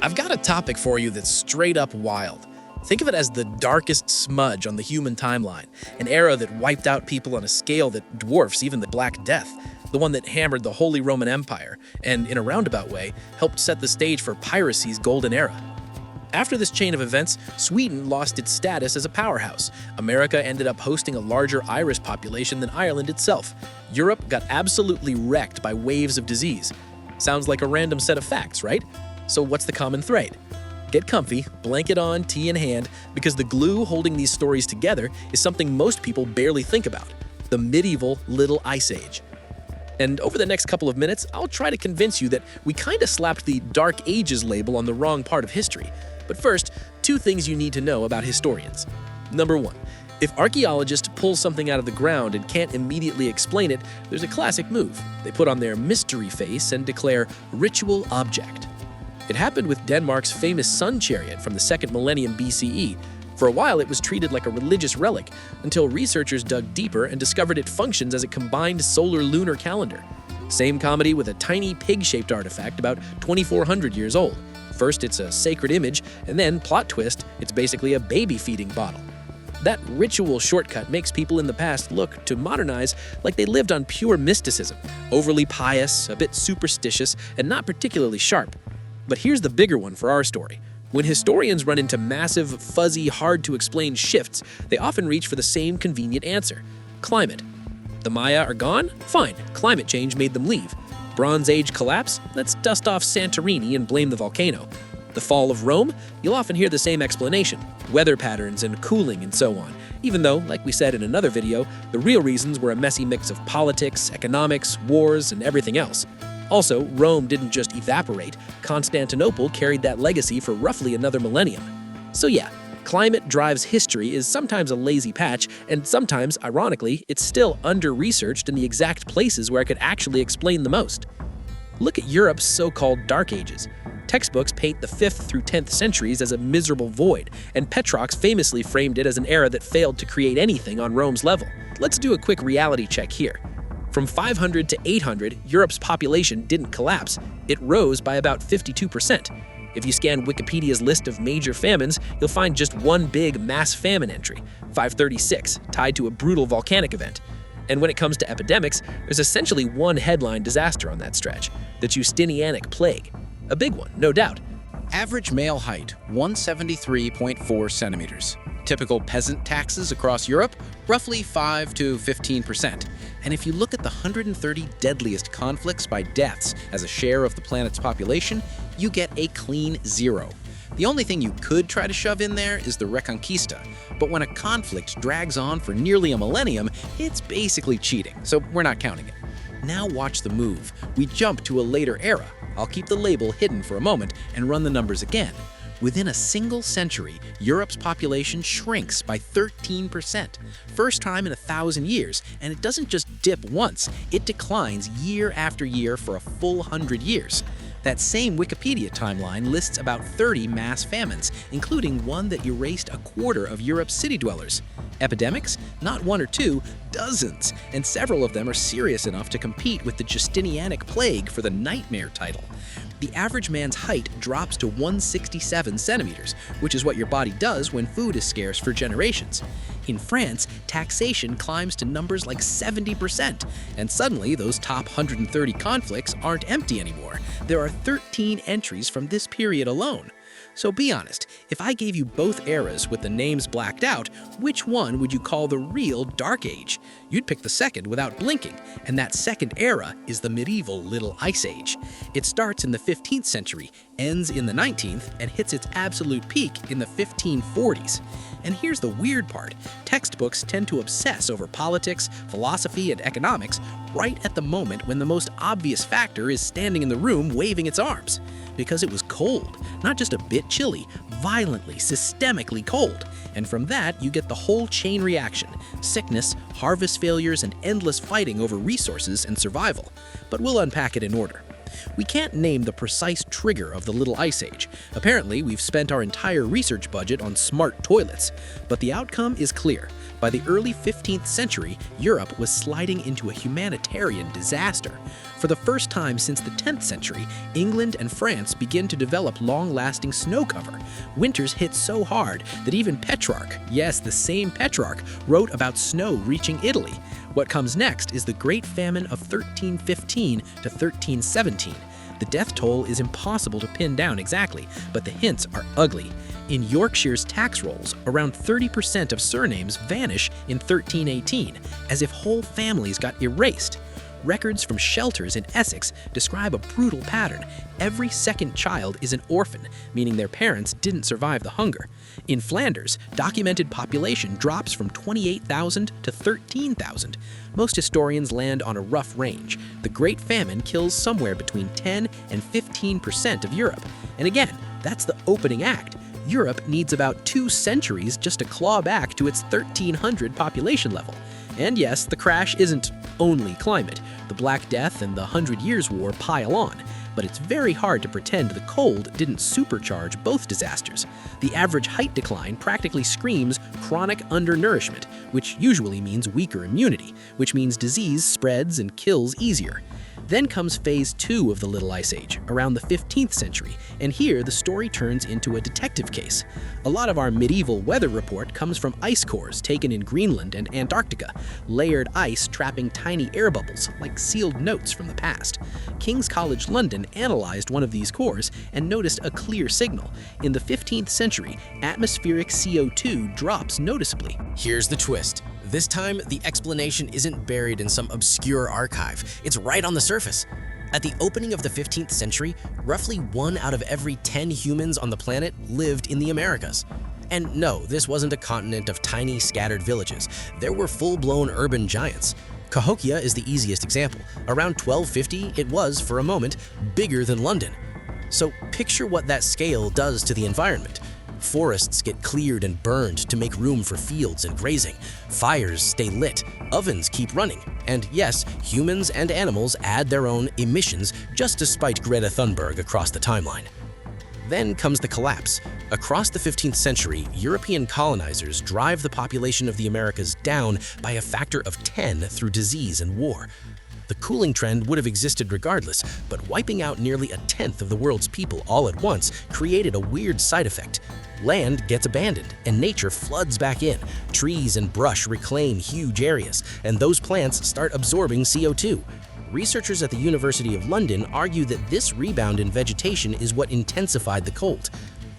I've got a topic for you that's straight up wild. Think of it as the darkest smudge on the human timeline, an era that wiped out people on a scale that dwarfs even the Black Death, the one that hammered the Holy Roman Empire, and in a roundabout way, helped set the stage for piracy's golden era. After this chain of events, Sweden lost its status as a powerhouse. America ended up hosting a larger Irish population than Ireland itself. Europe got absolutely wrecked by waves of disease. Sounds like a random set of facts, right? So what's the common thread? Get comfy, blanket on, tea in hand, because the glue holding these stories together is something most people barely think about: the medieval Little Ice Age. And over the next couple of minutes, I'll try to convince you that we kinda slapped the Dark Ages label on the wrong part of history. But first, two things you need to know about historians. Number one, if archaeologists pull something out of the ground and can't immediately explain it, there's a classic move. They put on their mystery face and declare ritual object. It happened with Denmark's famous sun chariot from the 2nd millennium BCE. For a while, it was treated like a religious relic, until researchers dug deeper and discovered it functions as a combined solar-lunar calendar. Same comedy with a tiny pig-shaped artifact about 2,400 years old. First, it's a sacred image, and then, plot twist, it's basically a baby-feeding bottle. That ritual shortcut makes people in the past look to modernize like they lived on pure mysticism, overly pious, a bit superstitious, and not particularly sharp. But here's the bigger one for our story. When historians run into massive, fuzzy, hard-to-explain shifts, they often reach for the same convenient answer: climate. The Maya are gone? Fine, climate change made them leave. Bronze Age collapse? Let's dust off Santorini and blame the volcano. The fall of Rome? You'll often hear the same explanation: weather patterns and cooling and so on, even though, like we said in another video, the real reasons were a messy mix of politics, economics, wars, and everything else. Also, Rome didn't just evaporate. Constantinople carried that legacy for roughly another millennium. So yeah, climate drives history is sometimes a lazy patch, and sometimes, ironically, it's still under-researched in the exact places where it could actually explain the most. Look at Europe's so-called Dark Ages. Textbooks paint the 5th through 10th centuries as a miserable void, and Petrarch famously framed it as an era that failed to create anything on Rome's level. Let's do a quick reality check here. From 500 to 800, Europe's population didn't collapse. It rose by about 52%. If you scan Wikipedia's list of major famines, you'll find just one big mass famine entry, 536, tied to a brutal volcanic event. And when it comes to epidemics, there's essentially one headline disaster on that stretch: the Justinianic Plague. A big one, no doubt. Average male height, 173.4 centimeters. Typical peasant taxes across Europe, roughly 5 to 15%. And if you look at the 130 deadliest conflicts by deaths as a share of the planet's population, you get a clean 0. The only thing you could try to shove in there is the Reconquista, but when a conflict drags on for nearly a millennium, it's basically cheating, so we're not counting it. Now watch the move. We jump to a later era. I'll keep the label hidden for a moment and run the numbers again. Within a single century, Europe's population shrinks by 13%. First time in 1,000 years, and it doesn't just dip once, it declines year after year for a full 100 years. That same Wikipedia timeline lists about 30 mass famines, including one that erased a quarter of Europe's city dwellers. Epidemics? Not one or two, dozens, and several of them are serious enough to compete with the Justinianic Plague for the nightmare title. The average man's height drops to 167 centimeters, which is what your body does when food is scarce for generations. In France, taxation climbs to numbers like 70%, and suddenly those top 130 conflicts aren't empty anymore. There are 13 entries from this period alone. So be honest, if I gave you both eras with the names blacked out, which one would you call the real Dark Age? You'd pick the second without blinking, and that second era is the medieval Little Ice Age. It starts in the 15th century, ends in the 19th, and hits its absolute peak in the 1540s. And here's the weird part: textbooks tend to obsess over politics, philosophy, and economics right at the moment when the most obvious factor is standing in the room waving its arms. Because it was cold, not just a bit chilly, violently, systemically cold. And from that, you get the whole chain reaction: sickness, harvest failures, and endless fighting over resources and survival. But we'll unpack it in order. We can't name the precise trigger of the Little Ice Age. Apparently, we've spent our entire research budget on smart toilets. But the outcome is clear. By the early 15th century, Europe was sliding into a humanitarian disaster. For the first time since the 10th century, England and France begin to develop long-lasting snow cover. Winters hit so hard that even Petrarch, yes, the same Petrarch, wrote about snow reaching Italy. What comes next is the Great Famine of 1315 to 1317. The death toll is impossible to pin down exactly, but the hints are ugly. In Yorkshire's tax rolls, around 30% of surnames vanish in 1318, as if whole families got erased. Records from shelters in Essex describe a brutal pattern. Every second child is an orphan, meaning their parents didn't survive the hunger. In Flanders, documented population drops from 28,000 to 13,000. Most historians land on a rough range. The Great Famine kills somewhere between 10 and 15% of Europe. And again, that's the opening act. Europe needs about 2 centuries just to claw back to its 1300 population level. And yes, the crash isn't only climate. The Black Death and the 100 Years' War pile on. But it's very hard to pretend the cold didn't supercharge both disasters. The average height decline practically screams chronic undernourishment, which usually means weaker immunity, which means disease spreads and kills easier. Then comes phase 2 of the Little Ice Age, around the 15th century, and here the story turns into a detective case. A lot of our medieval weather report comes from ice cores taken in Greenland and Antarctica, layered ice trapping tiny air bubbles, like sealed notes from the past. King's College London analyzed one of these cores and noticed a clear signal. In the 15th century, atmospheric CO2 drops noticeably. Here's the twist. This time, the explanation isn't buried in some obscure archive. It's right on the surface. At the opening of the 15th century, roughly 1 out of every 10 humans on the planet lived in the Americas. And no, this wasn't a continent of tiny, scattered villages. There were full-blown urban giants. Cahokia is the easiest example. Around 1250, it was, for a moment, bigger than London. So picture what that scale does to the environment. Forests get cleared and burned to make room for fields and grazing. Fires stay lit, ovens keep running, and yes, humans and animals add their own emissions just to spite Greta Thunberg across the timeline. Then comes the collapse. Across the 15th century, European colonizers drive the population of the Americas down by a factor of 10 through disease and war. The cooling trend would have existed regardless, but wiping out nearly 1/10 of the world's people all at once created a weird side effect. Land gets abandoned, and nature floods back in. Trees and brush reclaim huge areas, and those plants start absorbing CO2. Researchers at the University of London argue that this rebound in vegetation is what intensified the cold.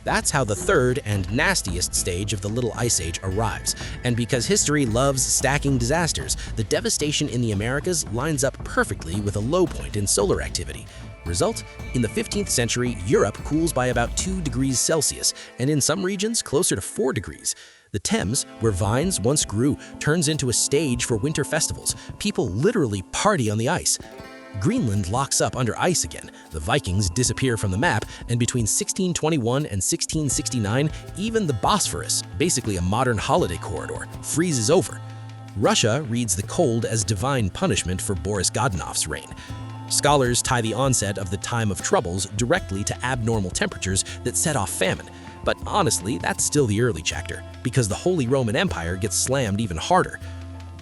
That's how the third and nastiest stage of the Little Ice Age arrives. And because history loves stacking disasters, the devastation in the Americas lines up perfectly with a low point in solar activity. Result? In the 15th century, Europe cools by about 2 degrees Celsius, and in some regions closer to 4 degrees. The Thames, where vines once grew, turns into a stage for winter festivals. People literally party on the ice. Greenland locks up under ice again, the Vikings disappear from the map, and between 1621 and 1669, even the Bosphorus, basically a modern holiday corridor, freezes over. Russia reads the cold as divine punishment for Boris Godunov's reign. Scholars tie the onset of the time of troubles directly to abnormal temperatures that set off famine. But honestly, that's still the early chapter, because the Holy Roman Empire gets slammed even harder.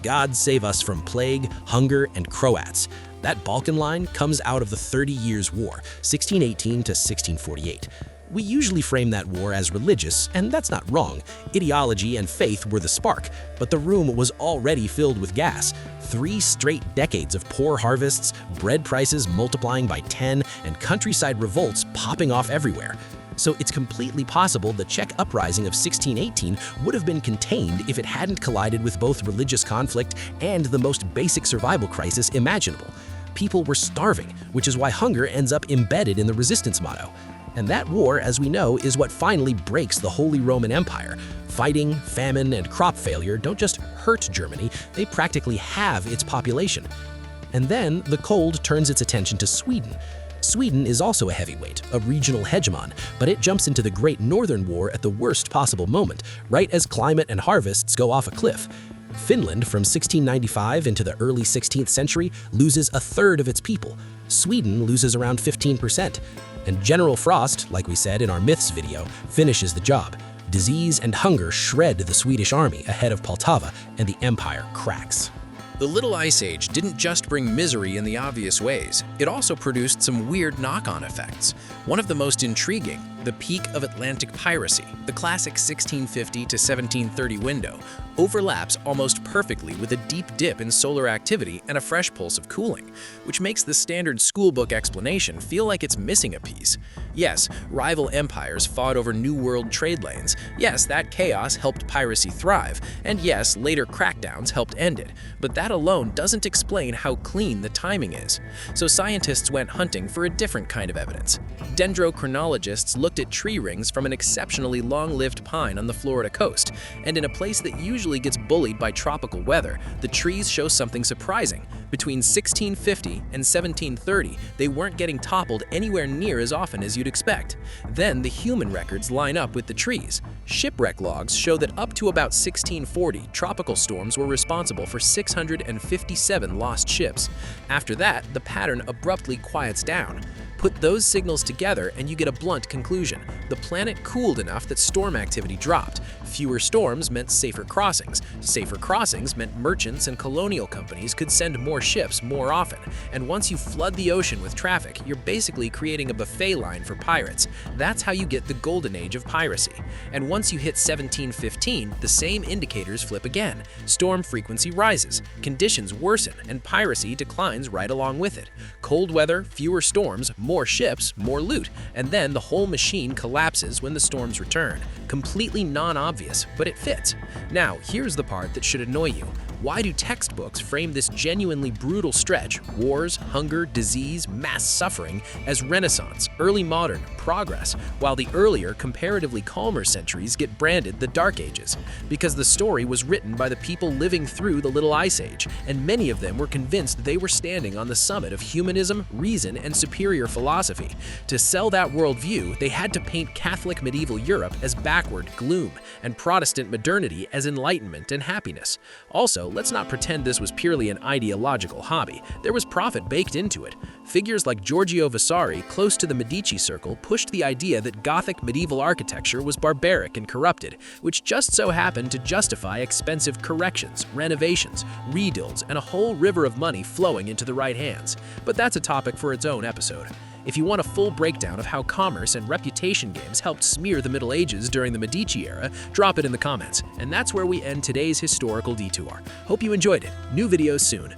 God save us from plague, hunger, and Croats. That Balkan line comes out of the 30 Years' War, 1618 to 1648. We usually frame that war as religious, and that's not wrong. Ideology and faith were the spark, but the room was already filled with gas. 3 straight decades of poor harvests, bread prices multiplying by 10, and countryside revolts popping off everywhere. So it's completely possible the Czech uprising of 1618 would have been contained if it hadn't collided with both religious conflict and the most basic survival crisis imaginable. People were starving, which is why hunger ends up embedded in the resistance motto. And that war, as we know, is what finally breaks the Holy Roman Empire. Fighting, famine, and crop failure don't just hurt Germany, they practically halve its population. And then the cold turns its attention to Sweden. Sweden is also a heavyweight, a regional hegemon, but it jumps into the Great Northern War at the worst possible moment, right as climate and harvests go off a cliff. Finland, from 1695 into the early 16th century, loses a third of its people. Sweden loses around 15%. And General Frost, like we said in our myths video, finishes the job. Disease and hunger shred the Swedish army ahead of Poltava, and the empire cracks. The Little Ice Age didn't just bring misery in the obvious ways, it also produced some weird knock-on effects. One of the most intriguing, the peak of Atlantic piracy, the classic 1650 to 1730 window, overlaps almost perfectly with a deep dip in solar activity and a fresh pulse of cooling, which makes the standard schoolbook explanation feel like it's missing a piece. Yes, rival empires fought over New World trade lanes. Yes, that chaos helped piracy thrive. And yes, later crackdowns helped end it. But that alone doesn't explain how clean the timing is. So scientists went hunting for a different kind of evidence. Dendrochronologists looked at tree rings from an exceptionally long-lived pine on the Florida coast, and in a place that usually gets bullied by tropical weather, the trees show something surprising. Between 1650 and 1730, they weren't getting toppled anywhere near as often as you'd expect. Then the human records line up with the trees. Shipwreck logs show that up to about 1640, tropical storms were responsible for 657 lost ships. After that, the pattern abruptly quiets down. Put those signals together and you get a blunt conclusion. The planet cooled enough that storm activity dropped. Fewer storms meant safer crossings. Safer crossings meant merchants and colonial companies could send more ships more often. And once you flood the ocean with traffic, you're basically creating a buffet line for pirates. That's how you get the golden age of piracy. And once you hit 1715, the same indicators flip again. Storm frequency rises, conditions worsen, and piracy declines right along with it. Cold weather, fewer storms, more ships, more loot, and then the whole machine collapses when the storms return. Completely non-obvious, but it fits. Now, here's the part that should annoy you. Why do textbooks frame this genuinely brutal stretch, wars, hunger, disease, mass suffering, as Renaissance, early modern, progress, while the earlier, comparatively calmer centuries get branded the Dark Ages? Because the story was written by the people living through the Little Ice Age, and many of them were convinced they were standing on the summit of humanism, reason, and superior philosophy. To sell that worldview, they had to paint Catholic medieval Europe as backward, gloom, and Protestant modernity as enlightenment and happiness. Also, let's not pretend this was purely an ideological hobby. There was profit baked into it. Figures like Giorgio Vasari, close to the Medici circle, pushed the idea that Gothic medieval architecture was barbaric and corrupted, which just so happened to justify expensive corrections, renovations, rebuilds, and a whole river of money flowing into the right hands. But that's a topic for its own episode. If you want a full breakdown of how commerce and reputation games helped smear the Middle Ages during the Medici era, drop it in the comments. And that's where we end today's historical detour. Hope you enjoyed it. New videos soon.